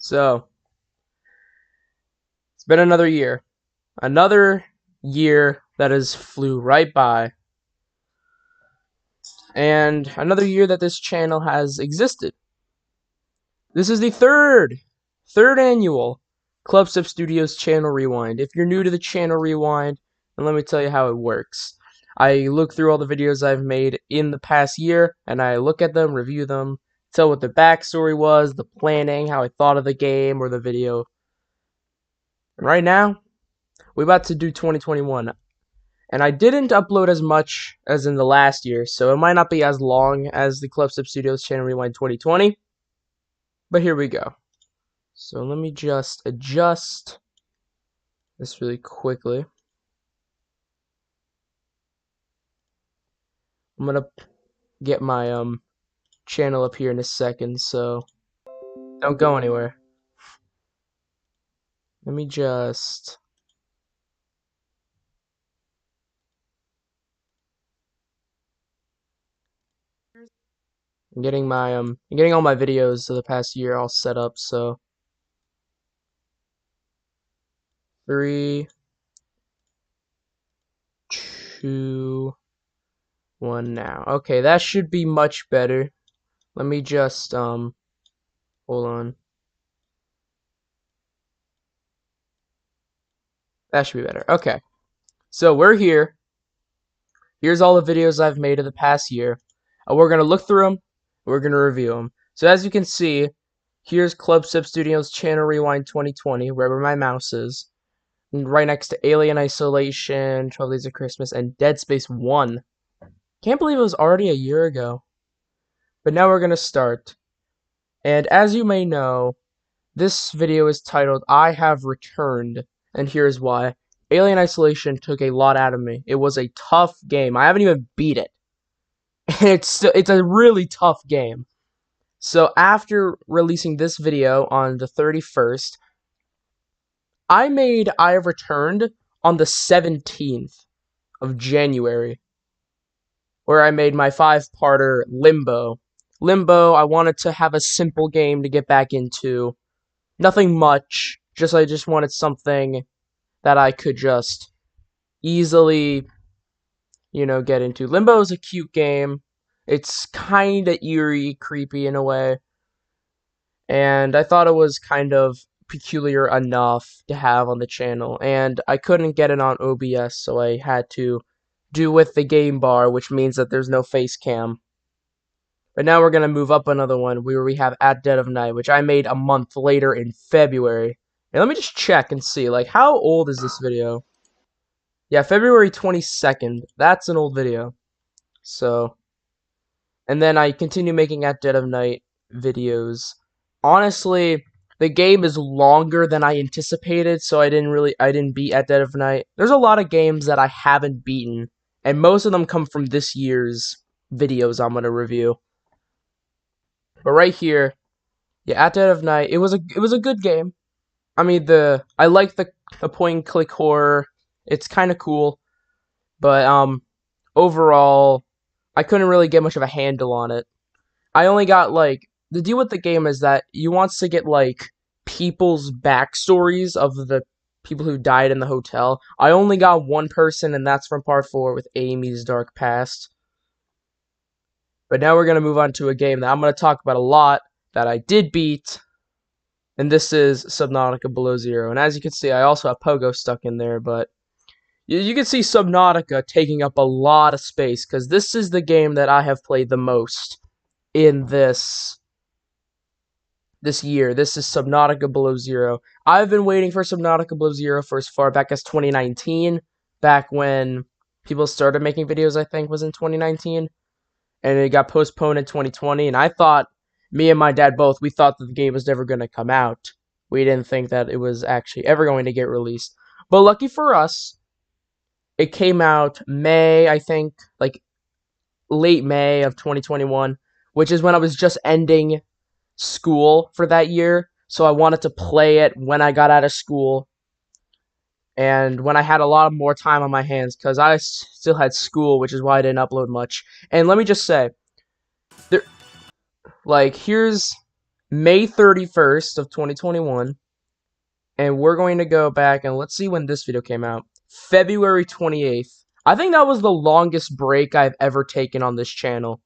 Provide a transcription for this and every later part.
So, it's been another year. Another year that has flew right by. And another year that this channel has existed. This is the third annual Clubstep Studios Channel Rewind. If you're new to the Channel Rewind, then let me tell you how it works. I look through all the videos I've made in the past year, and I look at them, review them, tell what the backstory was, the planning, how I thought of the game or the video. And right now, we're about to do 2021. And I didn't upload as much as in the last year, so it might not be as long as the Clubstep Studios Channel Rewind 2020. But here we go. So let me just adjust this really quickly. I'm gonna get my channel up here in a second, so don't go anywhere. Let me just I'm getting all my videos of the past year all set up, so 3, 2, 1 now. Okay, that should be much better. Let me just hold on. That should be better. Okay. So we're here. Here's all the videos I've made of the past year. We're going to look through them. We're going to review them. So as you can see, here's Clubstep Studios Channel Rewind 2020, wherever my mouse is. And right next to Alien Isolation, 12 Days of Christmas, and Dead Space 1. Can't believe it was already a year ago. But now we're going to start. And as you may know, this video is titled, I Have Returned. And here's why. Alien Isolation took a lot out of me. It was a tough game. I haven't even beat it. It's a really tough game. So after releasing this video on the 31st, I Have Returned on the 17th of January, where I made my 5-parter Limbo. Limbo, I wanted to have a simple game to get back into. Nothing much. I just wanted something that I could just easily, get into. Limbo is a cute game. It's kind of eerie, creepy in a way. And I thought it was kind of peculiar enough to have on the channel. And I couldn't get it on OBS, so I had to do with the game bar, which means that there's no face cam. But now we're going to move up another one where we have At Dead of Night, which I made a month later in February. And let me just check and see, how old is this video? Yeah, February 22nd. That's an old video. So, and then I continue making At Dead of Night videos. Honestly, the game is longer than I anticipated, so I didn't beat At Dead of Night. There's a lot of games that I haven't beaten, and most of them come from this year's videos I'm gonna review. But right here, yeah, At Dead of Night, it was a good game. I mean, I like the point-and-click horror. It's kind of cool, but overall, I couldn't really get much of a handle on it. I only got the deal with the game is that you want to get people's backstories of the people who died in the hotel. I only got one person, and that's from part 4 with Amy's Dark Past. But now we're gonna move on to a game that I'm gonna talk about a lot that I did beat. And this is Subnautica Below Zero. And as you can see, I also have Pogo stuck in there, but you can see Subnautica taking up a lot of space, because this is the game that I have played the most in this year. This is Subnautica Below Zero. I've been waiting for Subnautica Below Zero for as far back as 2019, back when people started making videos, I think, was in 2019. And it got postponed in 2020, and I thought, me and my dad both, we thought that the game was never going to come out. We didn't think that it was actually ever going to get released. But lucky for us, it came out May, I think, late May of 2021, which is when I was just ending school for that year. So I wanted to play it when I got out of school, and when I had a lot more time on my hands, because I still had school, which is why I didn't upload much. And let me just say, here's May 31st of 2021. And we're going to go back and let's see when this video came out. February 28th. I think that was the longest break I've ever taken on this channel.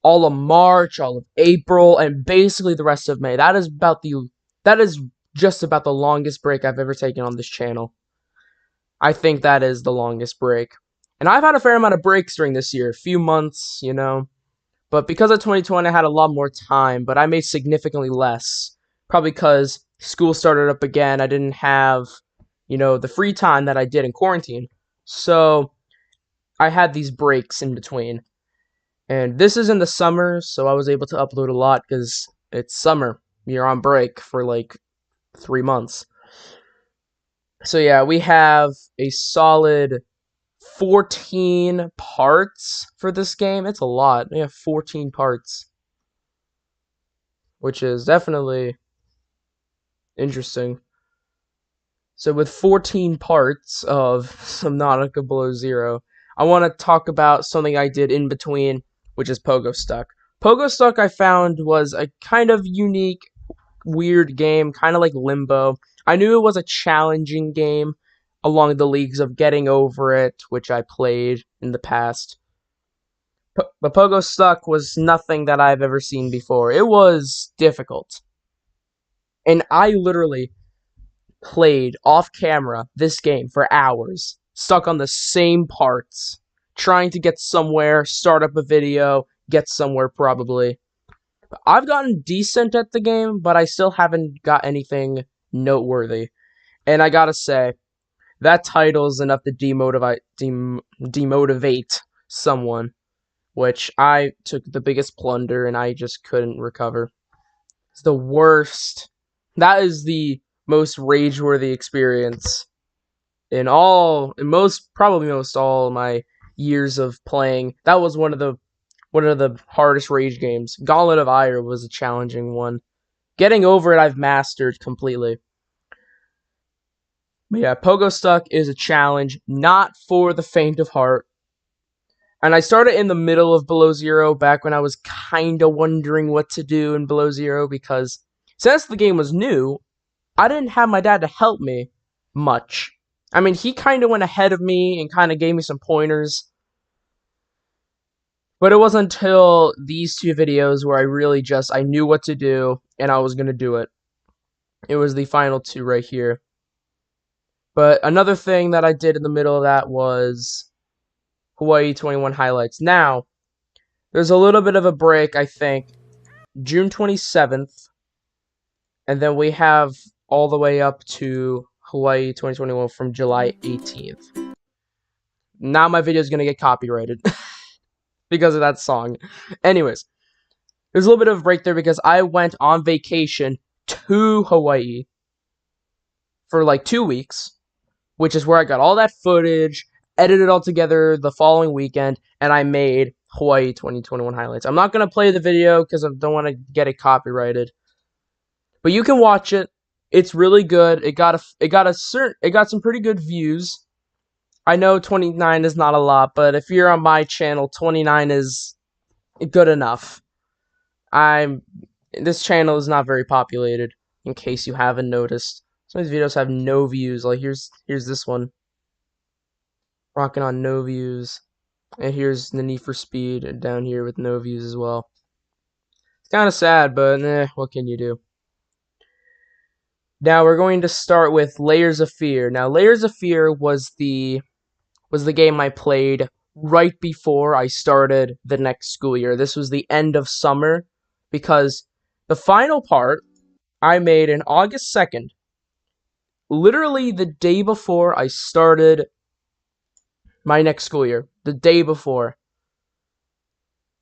All of March, all of April, and basically the rest of May. That is just about the longest break I've ever taken on this channel. I think that is the longest break. And I've had a fair amount of breaks during this year. A few months, you know. But because of 2020, I had a lot more time, but I made significantly less. Probably because school started up again. I didn't have, the free time that I did in quarantine. So I had these breaks in between. And this is in the summer, so I was able to upload a lot because it's summer. You're on break for like 3 months. So yeah, we have a solid 14 parts for this game. It's a lot. We have 14 parts, which is definitely interesting. So with 14 parts of Subnautica Below Zero, I want to talk about something I did in between, which is Pogo Stuck. Pogo Stuck I found was a kind of unique, weird game, kind of like Limbo. I knew it was a challenging game along the leagues of Getting Over It, which I played in the past. But Pogo Stuck was nothing that I've ever seen before. It was difficult. And I literally played off camera this game for hours, stuck on the same parts, trying to get somewhere, start up a video, get somewhere probably. I've gotten decent at the game, but I still haven't got anything noteworthy. And I gotta say, that title is enough to demotivate someone, which I took the biggest plunder and I just couldn't recover. It's the worst. That is the most rage-worthy experience in most all my years of playing. That was one of the hardest rage games. Gauntlet of Ire was a challenging one. Getting Over It I've mastered completely. But yeah, Pogo Stuck is a challenge not for the faint of heart. And I started in the middle of Below Zero back when I was kinda wondering what to do in Below Zero because since the game was new, I didn't have my dad to help me much. I mean, he kind of went ahead of me and kind of gave me some pointers. But it wasn't until these two videos where I knew what to do and I was going to do it. It was the final two right here. But another thing that I did in the middle of that was Hawaii 21 highlights. Now, there's a little bit of a break, I think. June 27th. And then we have all the way up to Hawaii 2021 from July 18th. Now my video is going to get copyrighted because of that song. Anyways, there's a little bit of a break there because I went on vacation to Hawaii for like 2 weeks, which is where I got all that footage, edited all together the following weekend, and I made Hawaii 2021 highlights. I'm not going to play the video because I don't want to get it copyrighted. But you can watch it. It's really good. It got some pretty good views. I know 29 is not a lot, but if you're on my channel, 29 is good enough. This channel is not very populated, in case you haven't noticed. Some of these videos have no views. Like here's this one. Rocking on no views. And here's the Need for Speed down here with no views as well. It's kind of sad, but what can you do? Now we're going to start with Layers of Fear. Now Layers of Fear was the game I played right before I started the next school year. This was the end of summer because the final part I made in August 2nd. Literally the day before I started my next school year. The day before.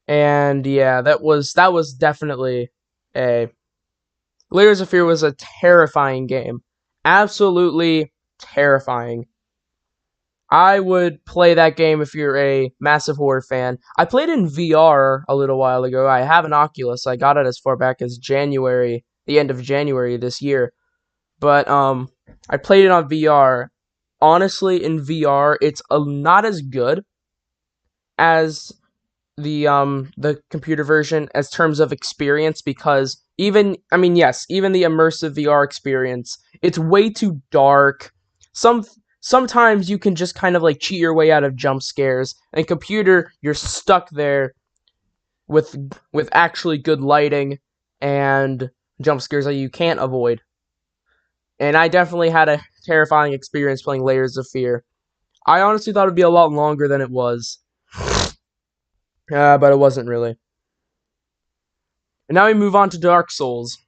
And yeah, that was definitely a Layers of Fear was a terrifying game. Absolutely terrifying. I would play that game if you're a massive horror fan. I played in VR a little while ago. I have an Oculus. I got it as far back as January, the end of January this year. But I played it on VR. Honestly, in VR, it's not as good as the computer version as terms of experience because I mean, yes, even the immersive VR experience, it's way too dark. Sometimes you can just kind of like cheat your way out of jump scares, and computer, you're stuck there with actually good lighting and jump scares that you can't avoid. And I definitely had a terrifying experience playing Layers of Fear. I honestly thought it would be a lot longer than it was, but it wasn't really. And now we move on to Dark Souls.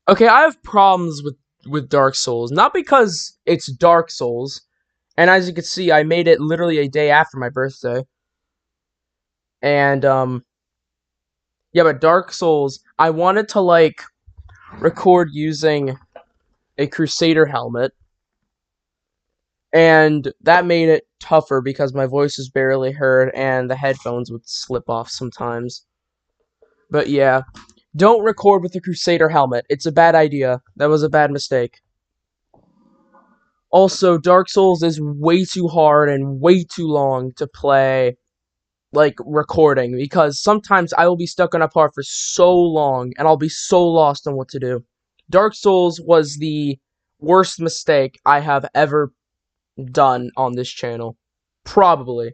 Okay, I have problems with Dark Souls, not because it's Dark Souls, and as you can see, I made it literally a day after my birthday. And yeah, but Dark Souls, I wanted to like record using a Crusader helmet, and that made it tougher because my voice was barely heard and the headphones would slip off sometimes. But yeah, don't record with the Crusader helmet. It's a bad idea. That was a bad mistake. Also, Dark Souls is way too hard and way too long to play, like, recording, because sometimes I will be stuck on a part for so long, and I'll be so lost on what to do. Dark Souls was the worst mistake I have ever done on this channel. Probably.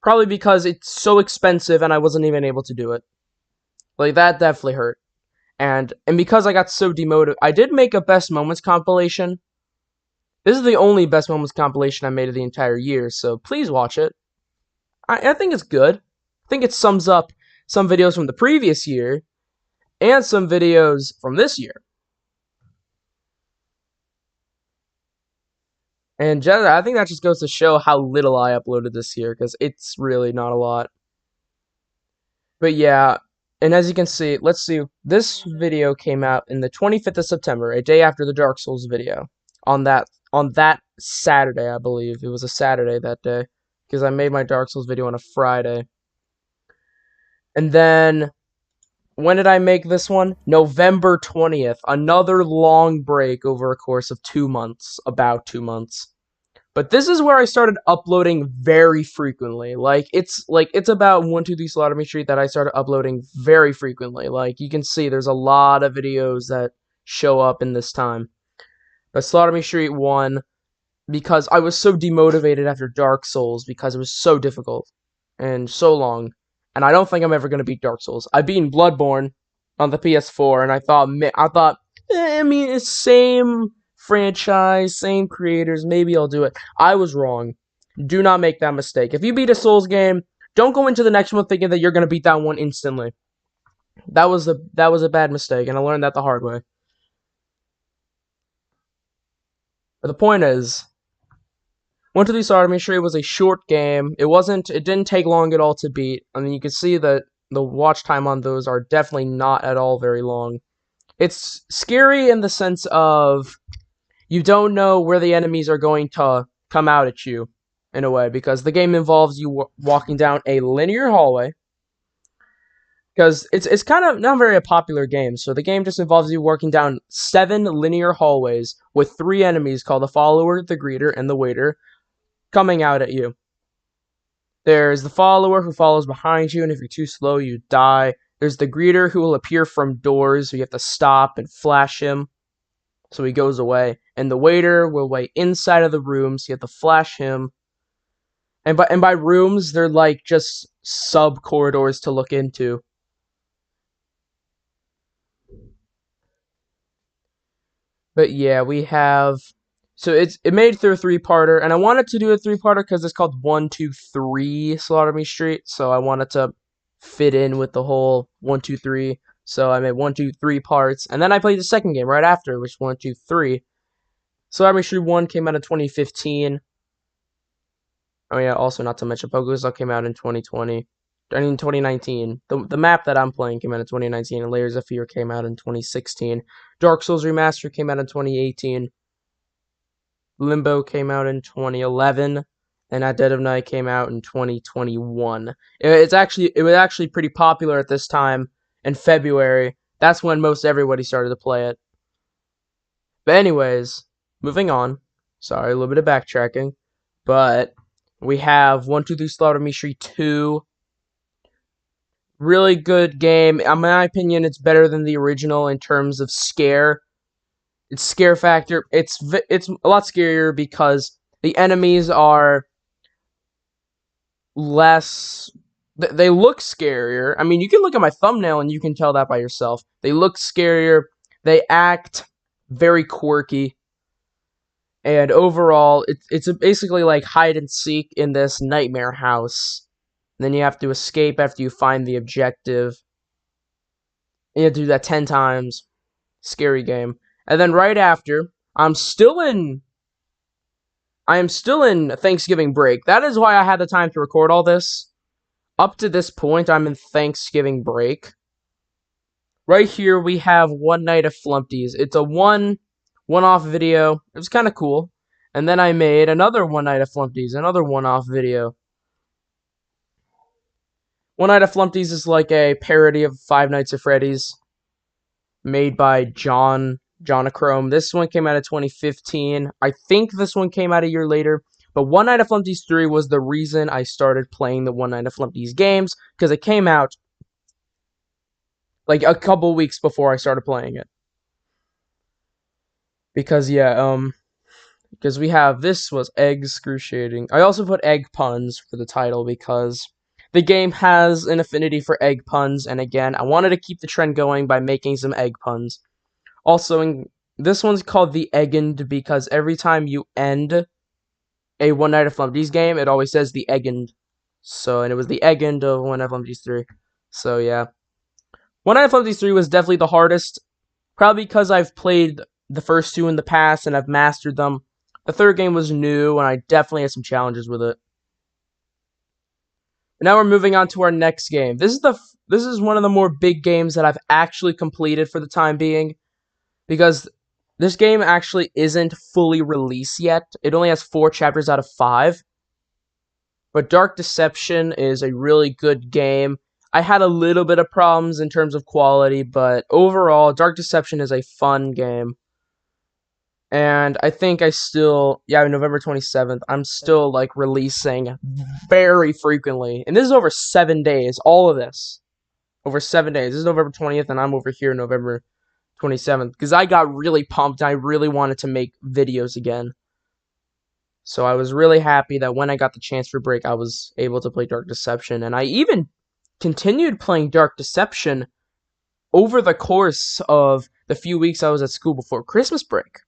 Probably because it's so expensive and I wasn't even able to do it. Like, that definitely hurt. And because I got so demoted, I did make a Best Moments compilation. This is the only Best Moments compilation I made of the entire year, so please watch it. I think it's good. I think it sums up some videos from the previous year and some videos from this year. And I think that just goes to show how little I uploaded this year, because it's really not a lot. But yeah, and as you can see, let's see, this video came out in the 25th of September, a day after the Dark Souls video. On that Saturday, I believe. It was a Saturday that day, because I made my Dark Souls video on a Friday. And then, when did I make this one? November 20th. Another long break over a course of 2 months. About 2 months. But this is where I started uploading very frequently. It's about 123 Slaughter Me Street that I started uploading very frequently. Like, you can see there's a lot of videos that show up in this time. But Slaughter Me Street 1, because I was so demotivated after Dark Souls, because it was so difficult and so long. And I don't think I'm ever going to beat Dark Souls. I've beaten Bloodborne on the PS4, and I thought, I mean, it's same franchise, same creators, maybe I'll do it. I was wrong. Do not make that mistake. If you beat a Souls game, don't go into the next one thinking that you're going to beat that one instantly. That was a bad mistake, and I learned that the hard way. But the point is, 123 Slaughter Me Street was a short game. It didn't take long at all to beat. I mean, you can see that the watch time on those are definitely not at all very long. It's scary in the sense of you don't know where the enemies are going to come out at you, in a way, because the game involves you walking down a linear hallway. Because it's kind of not very a popular game, so the game just involves you walking down 7 linear hallways with 3 enemies called the Follower, the Greeter, and the Waiter coming out at you. There's the Follower who follows behind you, and if you're too slow, you die. There's the Greeter who will appear from doors, so you have to stop and flash him, so he goes away. And the Waiter will wait inside of the room, so you have to flash him. And by rooms, they're like just sub-corridors to look into. But yeah, we have... So it made it through a 3-parter, and I wanted to do a 3-parter because it's called 123 Slaughter Me Street, so I wanted to fit in with the whole 123. So I made 123 parts, and then I played the second game right after, which is 123. Slaughter Me Street 1 came out in 2015. Oh yeah, also not to mention PokéStop came out in 2020. I mean 2019. The map that I'm playing came out in 2019, and Layers of Fear came out in 2016. Dark Souls Remastered came out in 2018. Limbo came out in 2011, and At Dead of Night came out in 2021. It was actually pretty popular at this time in February. That's when most everybody started to play it. But anyways, moving on. Sorry, a little bit of backtracking, but we have 123 Slaughter Me Street 2 Really good game. In my opinion, it's better than the original in terms of scare. Its scare factor. It's a lot scarier because the enemies are less. They look scarier. I mean, you can look at my thumbnail and you can tell that by yourself. They look scarier. They act very quirky. And overall, it's basically like hide and seek in this nightmare house. And then you have to escape after you find the objective. And you have to do that 10 times. Scary game. And then right after, I am still in Thanksgiving break. That is why I had the time to record all this. Up to this point, I'm in Thanksgiving break. Right here, we have One Night of Flumpties. It's a one-off video. It was kind of cool. And then I made another One Night of Flumpties, another one-off video. One Night of Flumpties is like a parody of Five Nights at Freddy's, made by Jonachrome. This one came out in 2015. I think this one came out a year later. But One Night of Flumpties 3 was the reason I started playing the One Night of Flumpties games, because it came out like a couple weeks before I started playing it. Because because we have, this was excruciating. I also put egg puns for the title because the game has an affinity for egg puns, and again, I wanted to keep the trend going by making some egg puns. Also, this one's called the Eggend because every time you end a One Night of Flumpties game, it always says the Eggend. So, and it was the Eggend of One Night of Flumpties 3. So, yeah. One Night of Flumpties 3 was definitely the hardest, probably because I've played the first two in the past and I've mastered them. The third game was new, and I definitely had some challenges with it. Now we're moving on to our next game. This is one of the more big games that I've actually completed for the time being, because this game actually isn't fully released yet. It only has 4 chapters out of 5. But Dark Deception is a really good game. I had a little bit of problems in terms of quality, but overall, Dark Deception is a fun game. And I think November 27th, I'm still, like, releasing very frequently. And this is over 7 days, all of this. Over 7 days. This is November 20th, and I'm over here November 27th. Because I got really pumped, and I really wanted to make videos again. So I was really happy that when I got the chance for break, I was able to play Dark Deception. And I even continued playing Dark Deception over the course of the few weeks I was at school before Christmas break.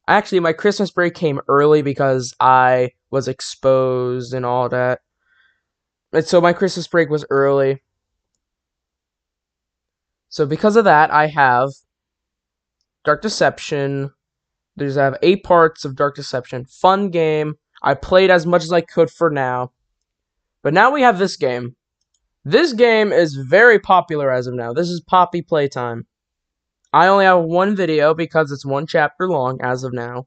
Actually, my Christmas break came early because I was exposed and all that. And so my Christmas break was early. So because of that, I have Dark Deception. I have 8 parts of Dark Deception. Fun game. I played as much as I could for now. But now we have this game. This game is very popular as of now. This is Poppy Playtime. I only have 1 video because it's 1 chapter long as of now.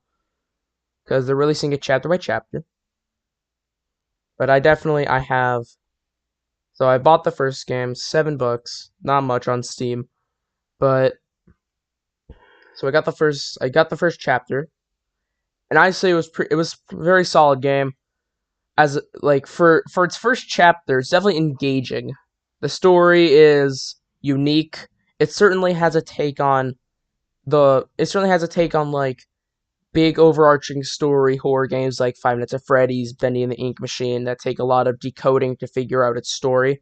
Because they're releasing it chapter by chapter. But I have. So I bought the first game, $7. Not much on Steam. But so I got the first chapter. And I'd say it was a very solid game. As like for its first chapter, it's definitely engaging. The story is unique. It certainly has a take on like big overarching story horror games like Five Nights at Freddy's, Bendy and the Ink Machine that take a lot of decoding to figure out its story.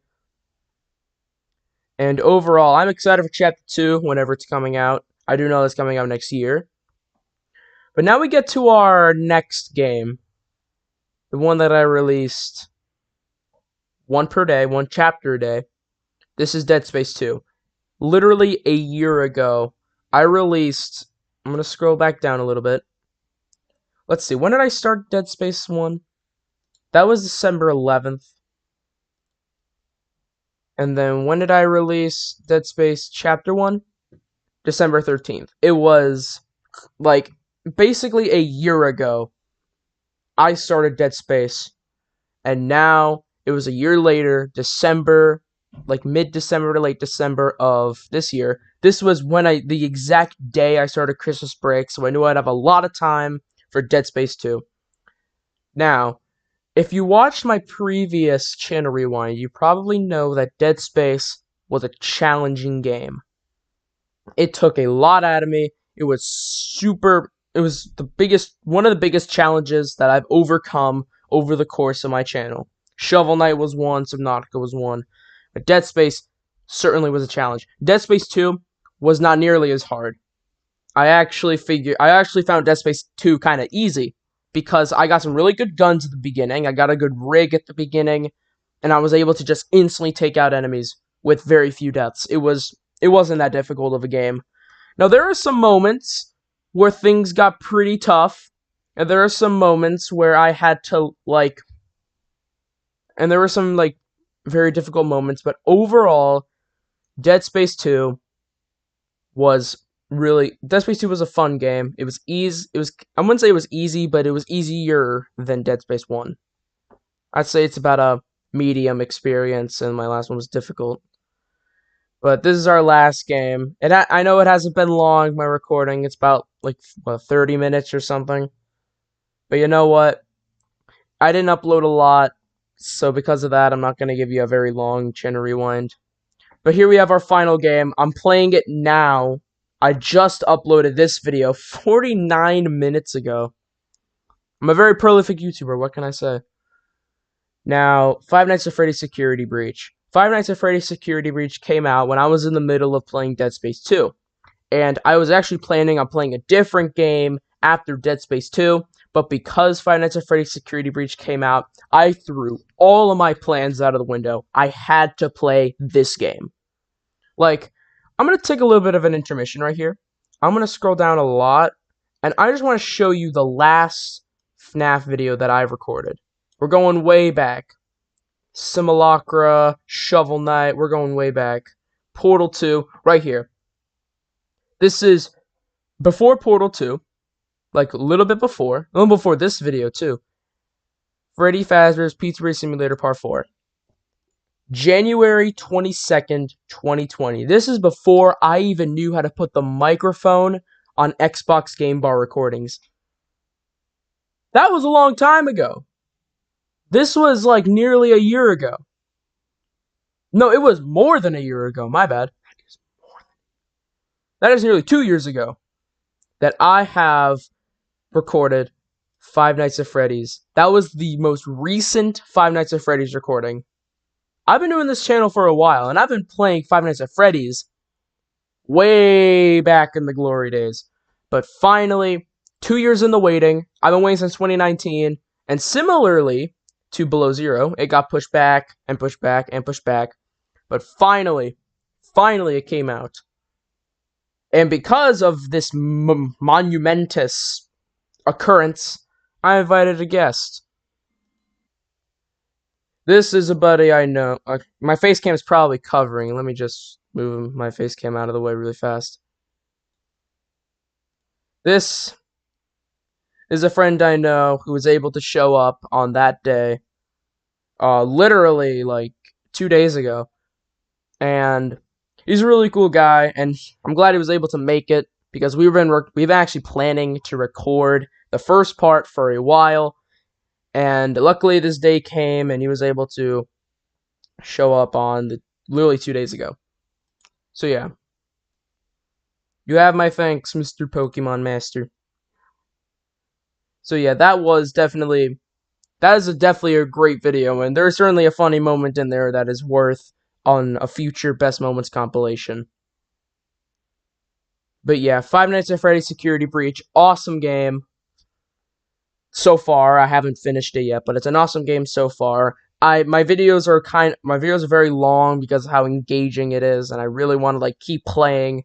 And overall, I'm excited for chapter 2 whenever it's coming out. I do know it's coming out next year. But now we get to our next game. The one that I released 1 per day, 1 chapter a day. This is Dead Space 2. Literally a year ago, I released. I'm going to scroll back down a little bit. Let's see, when did I start Dead Space 1? That was December 11th. And then when did I release Dead Space Chapter 1? December 13th. It was, like, basically a year ago, I started Dead Space. And now, it was a year later, December, like mid-December to late December of this year. This was the exact day I started Christmas break, so I knew I'd have a lot of time for Dead Space 2. Now, If you watched my previous channel rewind, you probably know that Dead Space was a challenging game. It took a lot out of me. It was one of the biggest challenges that I've overcome over the course of my channel. Shovel Knight was one, Subnautica was one, but Dead Space certainly was a challenge. Dead Space 2 was not nearly as hard. I actually found Dead Space 2 kind of easy because I got some really good guns at the beginning. I got a good rig at the beginning, and I was able to just instantly take out enemies with very few deaths. It wasn't that difficult of a game. Now, there are some moments where things got pretty tough, and there are some moments where I had to, and there were some, very difficult moments, but overall, Dead Space 2 was Dead Space 2 was a fun game. It was I wouldn't say it was easy, but it was easier than Dead Space 1. I'd say it's about a medium experience, and my last one was difficult. But this is our last game. And I know it hasn't been long, my recording. It's about, 30 minutes or something. But you know what? I didn't upload a lot, so because of that, I'm not going to give you a very long channel rewind. But here we have our final game. I'm playing it now. I just uploaded this video 49 minutes ago. I'm a very prolific YouTuber, what can I say? Now, Five Nights at Freddy's Security Breach. Five Nights at Freddy's Security Breach came out when I was in the middle of playing Dead Space 2. And I was actually planning on playing a different game after Dead Space 2, but because Five Nights at Freddy's Security Breach came out, I threw all of my plans out of the window. I had to play this game. I'm going to take a little bit of an intermission right here. I'm going to scroll down a lot, and I just want to show you the last FNAF video that I've recorded. We're going way back. Simulacra, Shovel Knight, we're going way back. Portal 2, right here. This is before Portal 2, a little before this video too. Freddy Fazbear's Pizzeria Simulator Part 4. January 22nd, 2020. This is before I even knew how to put the microphone on Xbox Game Bar recordings. That was a long time ago. This was nearly a year ago. No, it was more than a year ago. My bad. That is nearly 2 years ago that I have recorded Five Nights at Freddy's. That was the most recent Five Nights at Freddy's recording. I've been doing this channel for a while, and I've been playing Five Nights at Freddy's way back in the glory days. But finally, 2 years in the waiting. I've been waiting since 2019, and similarly to Below Zero, it got pushed back and pushed back and pushed back. But finally it came out. And because of this monumentous occurrence, I invited a guest. This is a buddy I know. My face cam is probably covering. Let me just move my face cam out of the way really fast. This is a friend I know who was able to show up on that day. Literally 2 days ago. And he's a really cool guy, and I'm glad he was able to make it because we've been actually planning to record the first part for a while. And luckily this day came and he was able to show up literally 2 days ago. So yeah. You have my thanks, Mr. Pokemon Master. So yeah, that is definitely a great video, and there's certainly a funny moment in there that is worth on a future Best Moments compilation. But yeah, Five Nights at Freddy's Security Breach, awesome game. So far, I haven't finished it yet, but it's an awesome game so far. My videos are very long because of how engaging it is, and I really want to keep playing,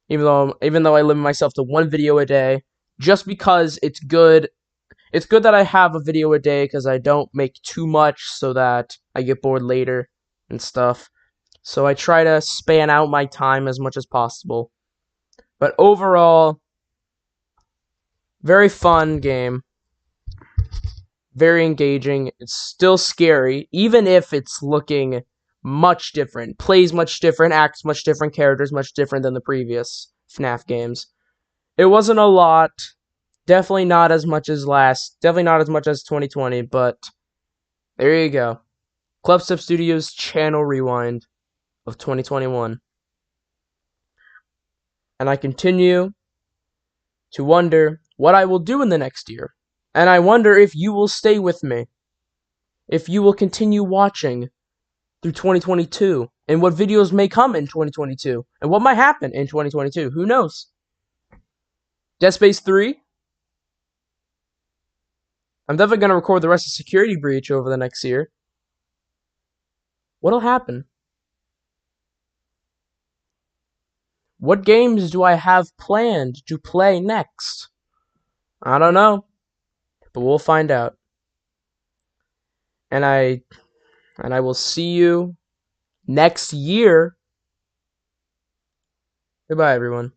even though I limit myself to 1 video a day, just because it's good. It's good that I have a video a day because I don't make too much so that I get bored later and stuff. So I try to span out my time as much as possible. But overall, very fun game. Very engaging. It's still scary, even if it's looking much different. Plays much different, acts much different, characters much different than the previous FNAF games. It wasn't a lot. Definitely not as much as 2020, but There you go. Clubstep Studios Channel Rewind of 2021. And I continue to wonder what I will do in the next year. And I wonder if you will stay with me. If you will continue watching through 2022. And what videos may come in 2022. And what might happen in 2022. Who knows? Dead Space 3. I'm definitely going to record the rest of Security Breach over the next year. What'll happen? What games do I have planned to play next? I don't know, but we'll find out. And I will see you next year. Goodbye, everyone.